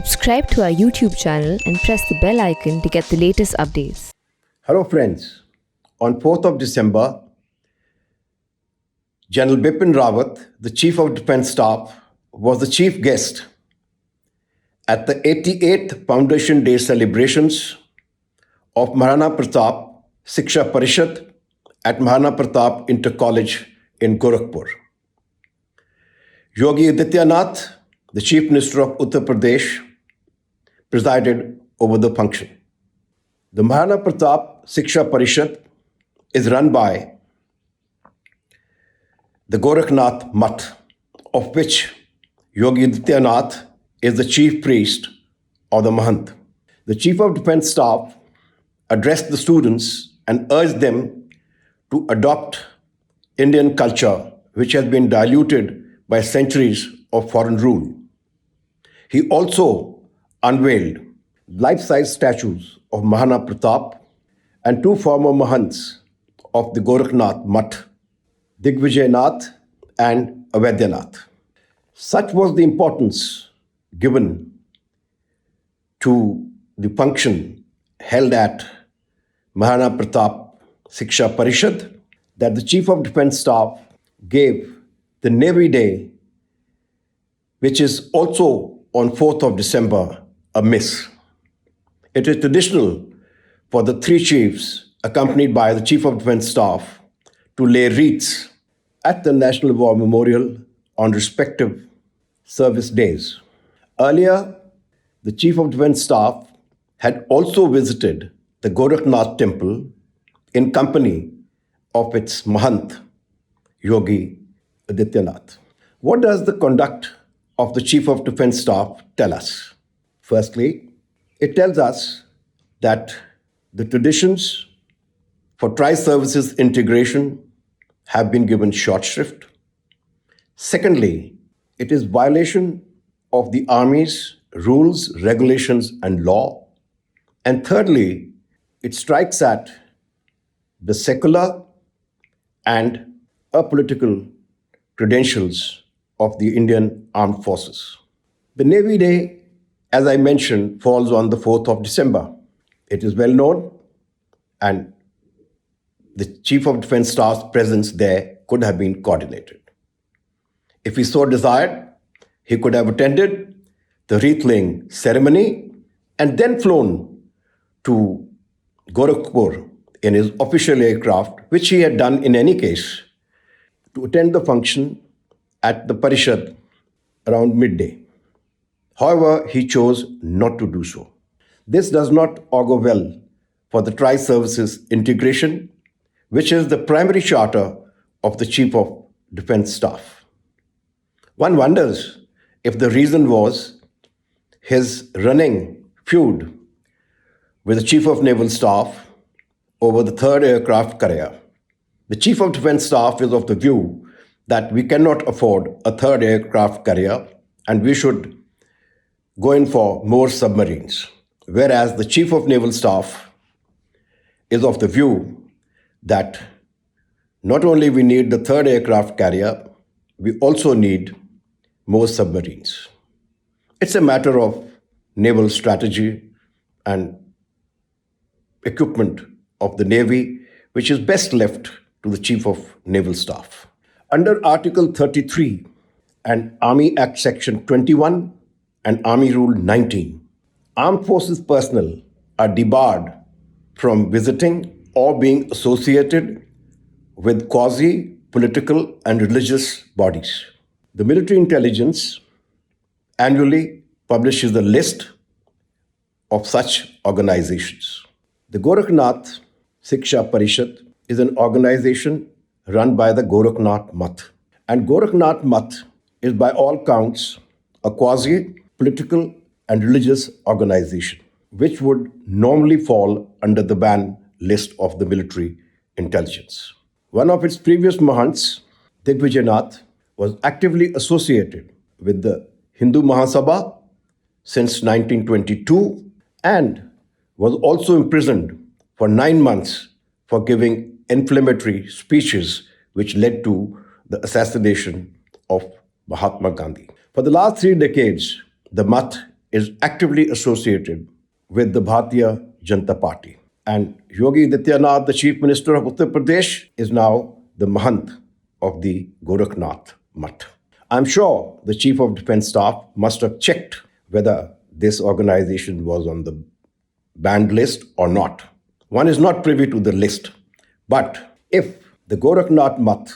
Subscribe to our YouTube channel and press the bell icon to get the latest updates. Hello friends, on 4th of December, General Bipin Rawat, the Chief of Defence Staff, was the chief guest at the 88th Foundation Day celebrations of Maharana Pratap Shiksha Parishad at Maharana Pratap Inter College in Gorakhpur. Yogi Adityanath, the Chief Minister of Uttar Pradesh, presided over the function. The Maharana Pratap Shiksha Parishad is run by the Gorakhnath Math, of which Yogi Adityanath is the chief priest or the Mahant. The Chief of Defence Staff addressed the students and urged them to adopt Indian culture, which has been diluted by centuries of foreign rule. He also unveiled life-size statues of Maharana Pratap and two former Mahants of the Gorakhnath Math, Digvijayanath and Avaidhanath. Such was the importance given to the function held at Maharana Pratap Shiksha Parishad that the Chief of Defence Staff gave the Navy Day, which is also on 4th of December, a miss. It is traditional for the three chiefs, accompanied by the Chief of Defence Staff, to lay wreaths at the National War Memorial on respective service days. Earlier, the Chief of Defence Staff had also visited the Gorakhnath temple in company of its Mahant, Yogi Adityanath. What does the conduct of the Chief of Defence Staff tell us? Firstly, it tells us that the traditions for tri-services integration have been given short shrift. Secondly, it is violation of the Army's rules, regulations, and law. And thirdly, it strikes at the secular and apolitical credentials of the Indian Armed Forces. The Navy Day, as I mentioned, falls on the 4th of December. It is well known, and the Chief of Defence Staff's presence there could have been coordinated. If he so desired, he could have attended the wreath-laying ceremony and then flown to Gorakhpur in his official aircraft, which he had done in any case, to attend the function at the Parishad around midday. However, he chose not to do so. This does not augur well for the tri-services integration, which is the primary charter of the Chief of Defence Staff. One wonders if the reason was his running feud with the Chief of Naval Staff over the third aircraft carrier. The Chief of Defence Staff is of the view that we cannot afford a third aircraft carrier and we should go in for more submarines. Whereas the Chief of Naval Staff is of the view that not only we need the third aircraft carrier, we also need more submarines. It's a matter of naval strategy and equipment of the Navy, which is best left to the Chief of Naval Staff. Under Article 33 and Army Act Section 21 and Army Rule 19, armed forces personnel are debarred from visiting or being associated with quasi-political and religious bodies. The military intelligence annually publishes a list of such organizations. The Gorakhnath Shiksha Parishad is an organization run by the Gorakhnath Math. And Gorakhnath Math is by all counts a quasi-political and religious organization, which would normally fall under the ban list of the military intelligence. One of its previous Mahants, Digvijayanath, was actively associated with the Hindu Mahasabha since 1922 and was also imprisoned for 9 months for giving inflammatory speeches which led to the assassination of Mahatma Gandhi. For the last 3 decades, the Math is actively associated with the Bharatiya Janata Party. And Yogi Adityanath, the Chief Minister of Uttar Pradesh, is now the Mahant of the Gorakhnath Mutt. I'm sure the Chief of Defense Staff must have checked whether this organization was on the banned list or not. One is not privy to the list. But if the Gorakhnath Mutt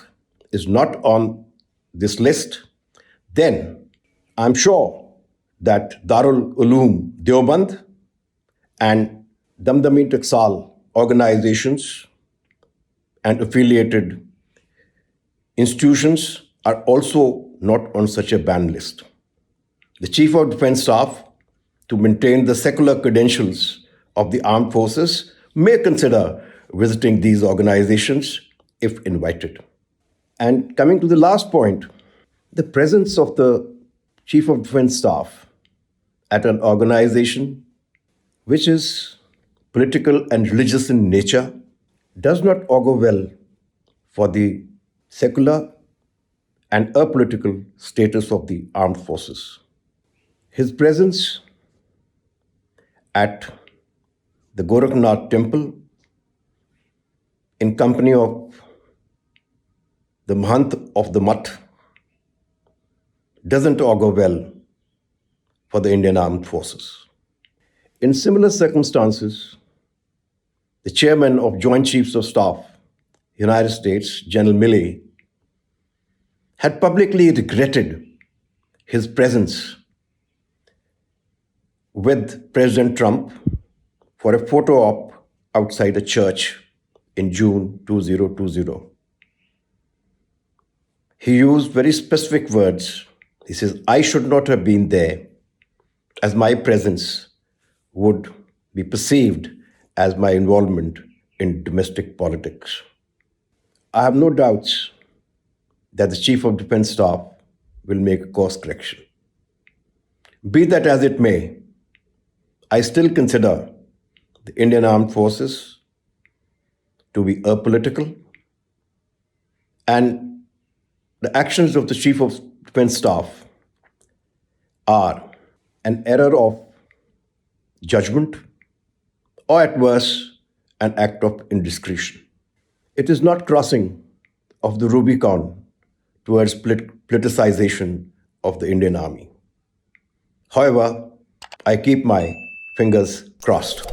is not on this list, then I'm sure that Darul Uloom Deoband and Damdami Taksal organizations and affiliated institutions are also not on such a ban list. The Chief of Defense Staff, to maintain the secular credentials of the armed forces, may consider visiting these organizations if invited. And coming to the last point, the presence of the Chief of Defense Staff at an organization which is political and religious in nature does not augur well for the secular and apolitical status of the armed forces. His presence at the Gorakhnath temple in company of the Mahant of the Mutt doesn't augur well for the Indian Armed Forces. In similar circumstances, the chairman of Joint Chiefs of Staff, United States, General Milley, had publicly regretted his presence with President Trump for a photo op outside a church in June 2020. He used very specific words. He says, "I should not have been there, as my presence would be perceived as my involvement in domestic politics." I have no doubts that the Chief of Defense Staff will make a course correction. Be that as it may, I still consider the Indian Armed Forces to be apolitical, and the actions of the Chief of Defense Staff are an error of judgment or at worst an act of indiscretion. It is not crossing of the Rubicon towards politicization of the Indian Army. However, I keep my fingers crossed.